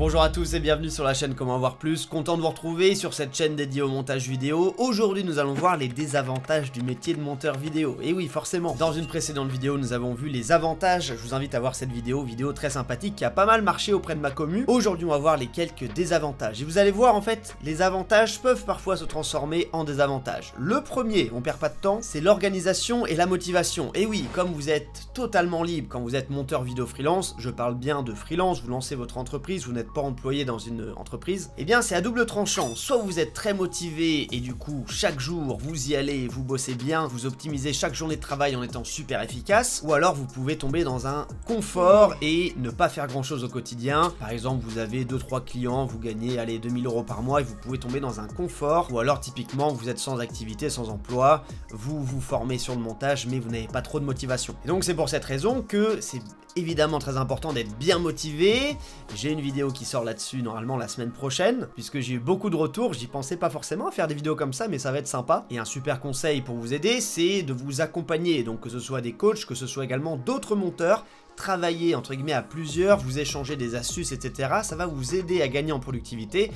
Bonjour à tous et bienvenue sur la chaîne Comment Voir Plus, content de vous retrouver sur cette chaîne dédiée au montage vidéo. Aujourd'hui nous allons voir les désavantages du métier de monteur vidéo. Et oui forcément, dans une précédente vidéo nous avons vu les avantages, je vous invite à voir cette vidéo très sympathique qui a pas mal marché auprès de ma commu. Aujourd'hui on va voir les quelques désavantages. Et vous allez voir en fait, les avantages peuvent parfois se transformer en désavantages. Le premier, on perd pas de temps, c'est l'organisation et la motivation. Et oui, comme vous êtes totalement libre quand vous êtes monteur vidéo freelance, je parle bien de freelance, vous lancez votre entreprise, vous n'êtes pas employé dans une entreprise, et bien c'est à double tranchant. Soit vous êtes très motivé et du coup chaque jour vous y allez, vous bossez bien, vous optimisez chaque journée de travail en étant super efficace, ou alors vous pouvez tomber dans un confort et ne pas faire grand chose au quotidien. Par exemple vous avez 2-3 clients, vous gagnez allez 2000 € par mois et vous pouvez tomber dans un confort, ou alors typiquement vous êtes sans activité, sans emploi, vous vous formez sur le montage mais vous n'avez pas trop de motivation. Et donc c'est pour cette raison que c'est évidemment très important d'être bien motivé. J'ai une vidéo qui sort là-dessus normalement la semaine prochaine, puisque j'ai eu beaucoup de retours, j'y pensais pas forcément à faire des vidéos comme ça, mais ça va être sympa. Et un super conseil pour vous aider, c'est de vous accompagner, donc que ce soit des coachs, que ce soit également d'autres monteurs, travailler entre guillemets à plusieurs, vous échanger des astuces, etc. Ça va vous aider à gagner en productivité,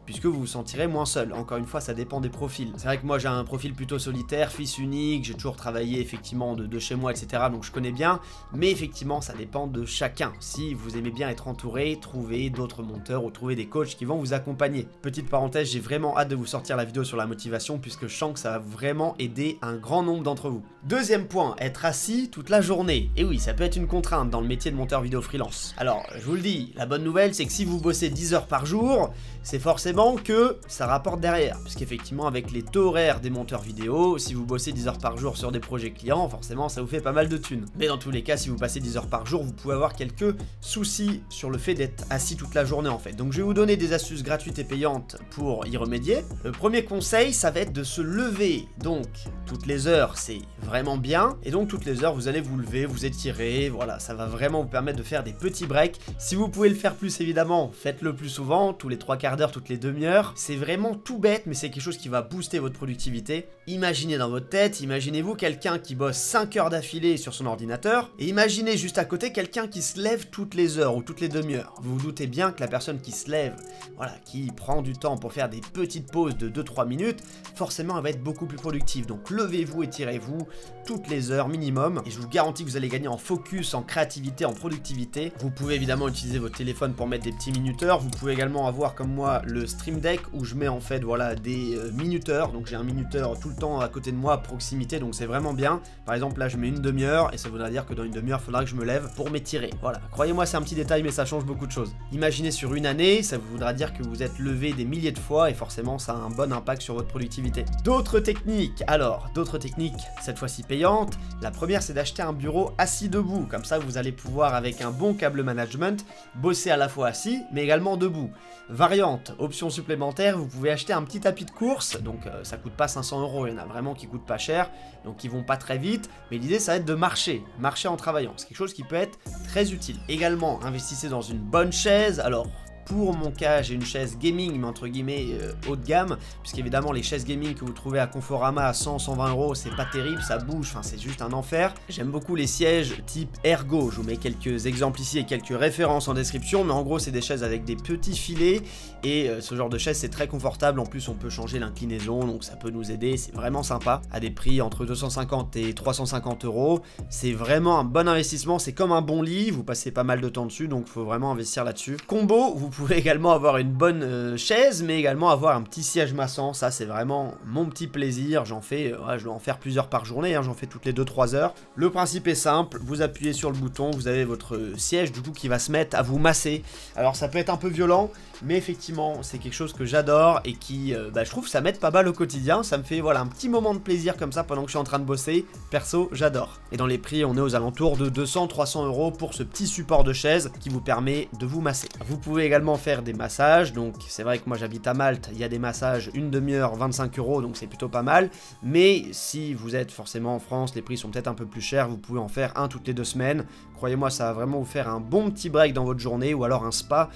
puisque vous vous sentirez moins seul. Encore une fois, ça dépend des profils. C'est vrai que moi j'ai un profil plutôt solitaire, fils unique, j'ai toujours travaillé effectivement de chez moi, etc. Donc je connais bien, mais effectivement ça dépend de chacun. Si vous aimez bien être entouré, trouvez d'autres monteurs ou trouvez des coachs qui vont vous accompagner. Petite parenthèse, j'ai vraiment hâte de vous sortir la vidéo sur la motivation, puisque je sens que ça va vraiment aider un grand nombre d'entre vous. Deuxième point, être assis toute la journée. Et oui, ça peut être une contrainte dans le métier de monteur vidéo freelance. Alors, je vous le dis, la bonne nouvelle c'est que si vous bossez 10 heures par jour, c'est forcément que ça rapporte derrière, parce qu'effectivement avec les taux horaires des monteurs vidéo, si vous bossez 10 heures par jour sur des projets clients, forcément ça vous fait pas mal de thunes. Mais dans tous les cas, si vous passez 10 heures par jour, vous pouvez avoir quelques soucis sur le fait d'être assis toute la journée en fait. Donc je vais vous donner des astuces gratuites et payantes pour y remédier. Le premier conseil, ça va être de se lever. Donc toutes les heures c'est vraiment bien, et donc toutes les heures vous allez vous lever, vous étirer, voilà, ça va vraiment vous permettre de faire des petits breaks. Si vous pouvez le faire plus évidemment, faites-le plus souvent, tous les 3/4 d'heure, toutes les demi-heures. C'est vraiment tout bête, mais c'est quelque chose qui va booster votre productivité. Imaginez dans votre tête, imaginez-vous quelqu'un qui bosse 5 heures d'affilée sur son ordinateur, et imaginez juste à côté quelqu'un qui se lève toutes les heures ou toutes les demi-heures. Vous vous doutez bien que la personne qui se lève, voilà, qui prend du temps pour faire des petites pauses de 2-3 minutes, forcément elle va être beaucoup plus productive. Donc levez-vous, étirez-vous toutes les heures minimum, et je vous garantis que vous allez gagner en focus, en créativité, en productivité. Vous pouvez évidemment utiliser votre téléphone pour mettre des petits minuteurs. Vous pouvez également avoir comme moi le Stream Deck, où je mets en fait voilà des minuteurs. Donc j'ai un minuteur tout le temps à côté de moi à proximité, donc c'est vraiment bien. Par exemple là je mets une demi-heure, et ça voudra dire que dans une demi-heure il faudra que je me lève pour m'étirer. Voilà, croyez-moi c'est un petit détail mais ça change beaucoup de choses. Imaginez sur une année, ça voudra dire que vous êtes levé des milliers de fois, et forcément ça a un bon impact sur votre productivité. D'autres techniques, alors d'autres techniques cette fois-ci payantes. La première c'est d'acheter un bureau assis debout, comme ça vous allez pouvoir avec un bon câble management bosser à la fois assis mais également debout. Variante, option supplémentaire, vous pouvez acheter un petit tapis de course, donc ça coûte pas 500 €, il y en a vraiment qui coûtent pas cher, donc ils vont pas très vite, mais l'idée ça va être de marcher en travaillant, c'est quelque chose qui peut être très utile. Également, investissez dans une bonne chaise. Alors pour mon cas, j'ai une chaise gaming, mais entre guillemets haut de gamme, puisqu'évidemment les chaises gaming que vous trouvez à Conforama à 100-120 €, c'est pas terrible, ça bouge, enfin c'est juste un enfer. J'aime beaucoup les sièges type Ergo, je vous mets quelques exemples ici et quelques références en description, mais en gros c'est des chaises avec des petits filets, et ce genre de chaise c'est très confortable, en plus on peut changer l'inclinaison, donc ça peut nous aider, c'est vraiment sympa, à des prix entre 250 et 350 €, c'est vraiment un bon investissement, c'est comme un bon lit, vous passez pas mal de temps dessus, donc faut vraiment investir là-dessus. Combo, vous pouvez également avoir une bonne chaise, mais également avoir un petit siège massant. Ça c'est vraiment mon petit plaisir, j'en fais, je dois en faire plusieurs par journée, hein, j'en fais toutes les 2-3 heures. Le principe est simple, vous appuyez sur le bouton, vous avez votre siège du coup qui va se mettre à vous masser. Alors ça peut être un peu violent, mais effectivement c'est quelque chose que j'adore et qui, je trouve ça m'aide pas mal au quotidien, ça me fait voilà un petit moment de plaisir comme ça pendant que je suis en train de bosser. Perso j'adore. Et dans les prix on est aux alentours de 200-300 € pour ce petit support de chaise qui vous permet de vous masser. Vous pouvez également faire des massages, donc c'est vrai que moi j'habite à Malte, il y a des massages une demi-heure 25 €, donc c'est plutôt pas mal, mais si vous êtes forcément en France, les prix sont peut-être un peu plus chers, vous pouvez en faire un toutes les 2 semaines, croyez-moi ça va vraiment vous faire un bon petit break dans votre journée, ou alors un spa,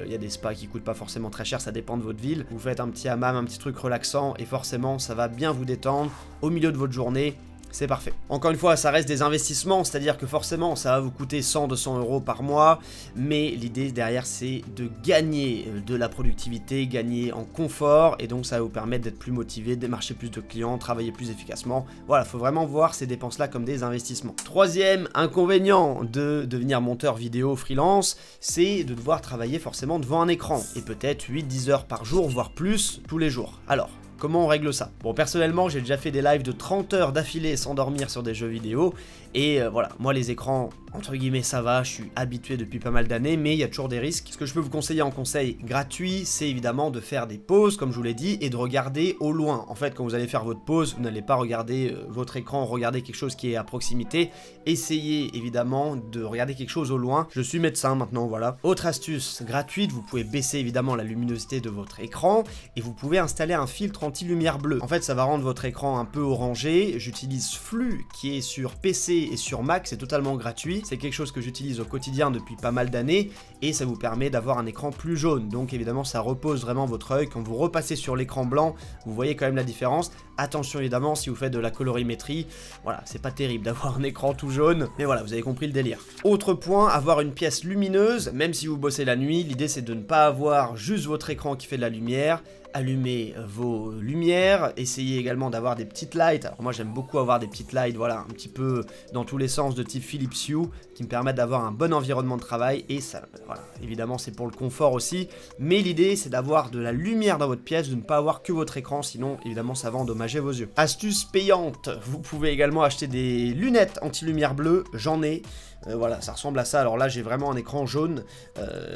il y a des spas qui coûtent pas forcément très cher, ça dépend de votre ville, vous faites un petit hammam, un petit truc relaxant, et forcément ça va bien vous détendre au milieu de votre journée, c'est parfait. Encore une fois, ça reste des investissements, c'est-à-dire que forcément, ça va vous coûter 100-200 € par mois, mais l'idée derrière, c'est de gagner de la productivité, gagner en confort, et donc ça va vous permettre d'être plus motivé, de démarcher plus de clients, travailler plus efficacement. Voilà, il faut vraiment voir ces dépenses-là comme des investissements. Troisième inconvénient de devenir monteur vidéo freelance, c'est de devoir travailler forcément devant un écran, et peut-être 8-10 heures par jour, voire plus, tous les jours. Alors, comment on règle ça? Bon, personnellement, j'ai déjà fait des lives de 30 heures d'affilée sans dormir sur des jeux vidéo. Et voilà, moi les écrans, entre guillemets, ça va, je suis habitué depuis pas mal d'années, mais il y a toujours des risques. Ce que je peux vous conseiller en conseil gratuit, c'est évidemment de faire des pauses, comme je vous l'ai dit, et de regarder au loin. En fait, quand vous allez faire votre pause, vous n'allez pas regarder votre écran, regarder quelque chose qui est à proximité. Essayez évidemment de regarder quelque chose au loin. Je suis médecin maintenant, voilà. Autre astuce gratuite, vous pouvez baisser évidemment la luminosité de votre écran, et vous pouvez installer un filtre anti-lumière bleue. En fait, ça va rendre votre écran un peu orangé. J'utilise Flux, qui est sur PC et sur Mac, c'est totalement gratuit. C'est quelque chose que j'utilise au quotidien depuis pas mal d'années et ça vous permet d'avoir un écran plus jaune. Donc évidemment, ça repose vraiment votre œil. Quand vous repassez sur l'écran blanc, vous voyez quand même la différence. Attention évidemment, si vous faites de la colorimétrie, voilà, c'est pas terrible d'avoir un écran tout jaune, mais voilà, vous avez compris le délire. Autre point, avoir une pièce lumineuse, même si vous bossez la nuit, l'idée c'est de ne pas avoir juste votre écran qui fait de la lumière. Allumez vos lumières, essayez également d'avoir des petites lights. Alors moi j'aime beaucoup avoir des petites lights, voilà, un petit peu dans tous les sens de type Philips Hue, qui me permettent d'avoir un bon environnement de travail, et ça, voilà, évidemment c'est pour le confort aussi, mais l'idée c'est d'avoir de la lumière dans votre pièce, de ne pas avoir que votre écran, sinon évidemment ça va endommager vos yeux. Astuce payante, vous pouvez également acheter des lunettes anti-lumière bleue, j'en ai. Voilà, ça ressemble à ça. Alors là, j'ai vraiment un écran jaune.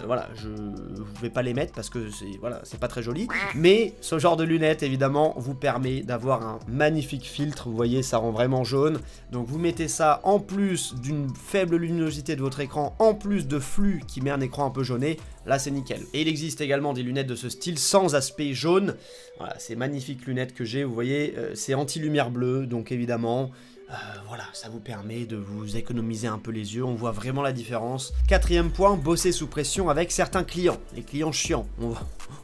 Voilà, je vais pas les mettre parce que c'est voilà, c'est pas très joli. Mais ce genre de lunettes, évidemment, vous permet d'avoir un magnifique filtre. Vous voyez, ça rend vraiment jaune. Donc vous mettez ça en plus d'une faible luminosité de votre écran, en plus de flux qui met un écran un peu jauné. Là, c'est nickel. Et il existe également des lunettes de ce style sans aspect jaune. Voilà, ces magnifiques lunettes que j'ai. Vous voyez, c'est anti-lumière bleue, donc évidemment. Voilà, ça vous permet de vous économiser un peu les yeux, on voit vraiment la différence. Quatrième point, bosser sous pression avec certains clients. Les clients chiants,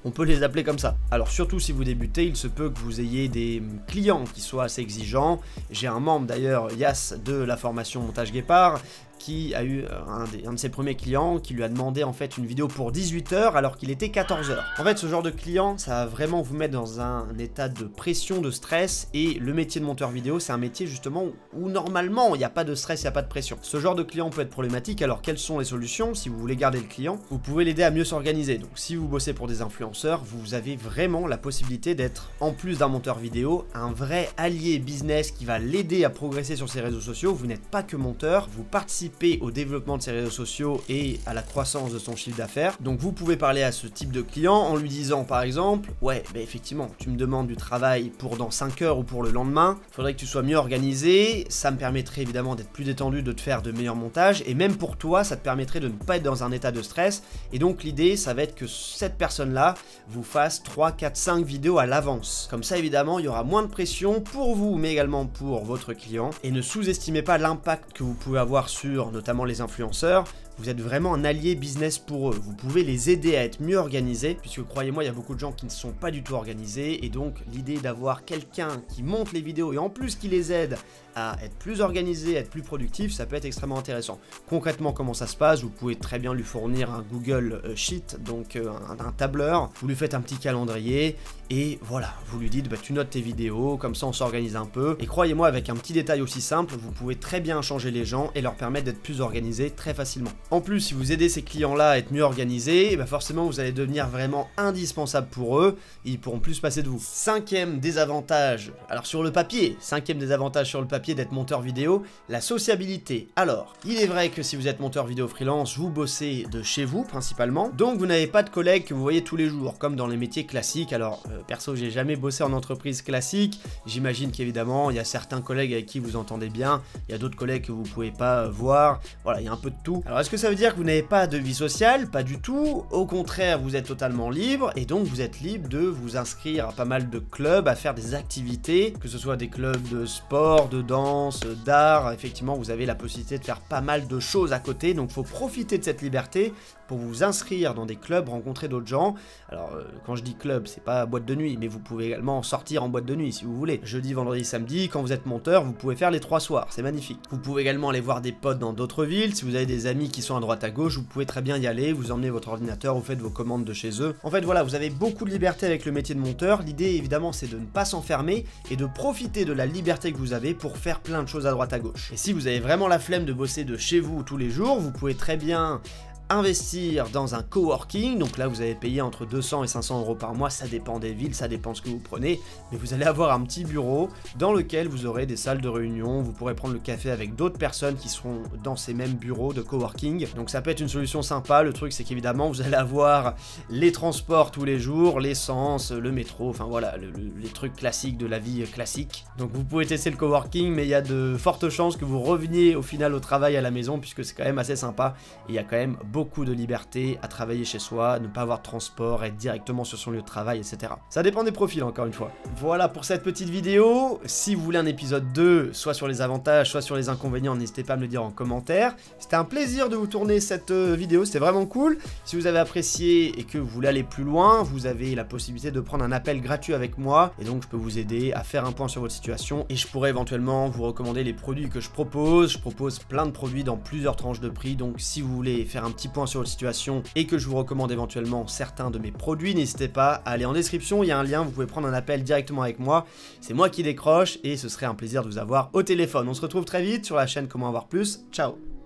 on peut les appeler comme ça. Alors surtout si vous débutez, il se peut que vous ayez des clients qui soient assez exigeants. J'ai un membre d'ailleurs, Yas, de la formation Montage Guépard, qui a eu un de ses premiers clients qui lui a demandé en fait une vidéo pour 18 h alors qu'il était 14 h. En fait, ce genre de client, ça va vraiment vous mettre dans un état de pression, de stress, et le métier de monteur vidéo, c'est un métier justement où normalement il n'y a pas de stress, il n'y a pas de pression. Ce genre de client peut être problématique, alors quelles sont les solutions? Si vous voulez garder le client, vous pouvez l'aider à mieux s'organiser. Donc si vous bossez pour des influenceurs, vous avez vraiment la possibilité d'être, en plus d'un monteur vidéo, un vrai allié business qui va l'aider à progresser sur ses réseaux sociaux. Vous n'êtes pas que monteur, vous participez au développement de ses réseaux sociaux et à la croissance de son chiffre d'affaires. Donc vous pouvez parler à ce type de client en lui disant par exemple, ouais, bah effectivement, tu me demandes du travail pour dans 5 heures ou pour le lendemain, faudrait que tu sois mieux organisé, ça me permettrait évidemment d'être plus détendu, de te faire de meilleurs montages, et même pour toi, ça te permettrait de ne pas être dans un état de stress. Et donc l'idée, ça va être que cette personne-là vous fasse 3, 4, 5 vidéos à l'avance. Comme ça, évidemment, il y aura moins de pression pour vous, mais également pour votre client. Et ne sous-estimez pas l'impact que vous pouvez avoir sur notamment les influenceurs. Vous êtes vraiment un allié business pour eux. Vous pouvez les aider à être mieux organisés, puisque croyez-moi, il y a beaucoup de gens qui ne sont pas du tout organisés, et donc l'idée d'avoir quelqu'un qui monte les vidéos et en plus qui les aide à être plus organisé, à être plus productif, ça peut être extrêmement intéressant. Concrètement, comment ça se passe? Vous pouvez très bien lui fournir un Google Sheet, donc un tableur, vous lui faites un petit calendrier, et voilà, vous lui dites, bah, tu notes tes vidéos, comme ça on s'organise un peu, et croyez-moi, avec un petit détail aussi simple, vous pouvez très bien changer les gens et leur permettre d'être plus organisés très facilement. En plus, si vous aidez ces clients-là à être mieux organisés, bah forcément vous allez devenir vraiment indispensable pour eux, et ils pourront plus se passer de vous. Cinquième désavantage, alors sur le papier, cinquième désavantage sur le papier d'être monteur vidéo, la sociabilité. Alors, il est vrai que si vous êtes monteur vidéo freelance, vous bossez de chez vous principalement, donc vous n'avez pas de collègues que vous voyez tous les jours, comme dans les métiers classiques. Alors, perso, j'ai jamais bossé en entreprise classique, j'imagine qu'évidemment, il y a certains collègues avec qui vous entendez bien, il y a d'autres collègues que vous pouvez pas voir, voilà, il y a un peu de tout. Alors, est-ce que que ça veut dire que vous n'avez pas de vie sociale? Pas du tout. Au contraire, vous êtes totalement libre et donc vous êtes libre de vous inscrire à pas mal de clubs, à faire des activités, que ce soit des clubs de sport, de danse, d'art. Effectivement, vous avez la possibilité de faire pas mal de choses à côté, donc il faut profiter de cette liberté pour vous inscrire dans des clubs, rencontrer d'autres gens. Alors, quand je dis club, c'est pas boîte de nuit, mais vous pouvez également sortir en boîte de nuit si vous voulez. Jeudi, vendredi, samedi, quand vous êtes monteur, vous pouvez faire les 3 soirs, c'est magnifique. Vous pouvez également aller voir des potes dans d'autres villes. Si vous avez des amis qui sont à droite à gauche, vous pouvez très bien y aller, vous emmenez votre ordinateur, vous faites vos commandes de chez eux. En fait, voilà, vous avez beaucoup de liberté avec le métier de monteur. L'idée, évidemment, c'est de ne pas s'enfermer et de profiter de la liberté que vous avez pour faire plein de choses à droite à gauche. Et si vous avez vraiment la flemme de bosser de chez vous tous les jours, vous pouvez très bien investir dans un coworking, donc là vous allez payer entre 200 et 500 euros par mois, ça dépend des villes, ça dépend ce que vous prenez, mais vous allez avoir un petit bureau dans lequel vous aurez des salles de réunion, vous pourrez prendre le café avec d'autres personnes qui seront dans ces mêmes bureaux de coworking, donc ça peut être une solution sympa. Le truc c'est qu'évidemment vous allez avoir les transports tous les jours, l'essence, le métro, enfin voilà, les trucs classiques de la vie classique. Donc vous pouvez tester le coworking, mais il y a de fortes chances que vous reveniez au final au travail à la maison, puisque c'est quand même assez sympa, et il y a quand même beaucoup de liberté à travailler chez soi, ne pas avoir de transport, être directement sur son lieu de travail, etc. Ça dépend des profils, encore une fois. Voilà pour cette petite vidéo. Si vous voulez un épisode 2, soit sur les avantages, soit sur les inconvénients, n'hésitez pas à me le dire en commentaire. C'était un plaisir de vous tourner cette vidéo, c'était vraiment cool. Si vous avez apprécié et que vous voulez aller plus loin, vous avez la possibilité de prendre un appel gratuit avec moi, et donc je peux vous aider à faire un point sur votre situation, et je pourrais éventuellement vous recommander les produits que je propose. Je propose plein de produits dans plusieurs tranches de prix, donc si vous voulez faire un petit point sur votre situation et que je vous recommande éventuellement certains de mes produits, n'hésitez pas à aller en description, il y a un lien, vous pouvez prendre un appel directement avec moi, c'est moi qui décroche et ce serait un plaisir de vous avoir au téléphone. On se retrouve très vite sur la chaîne Comment avoir plus, ciao.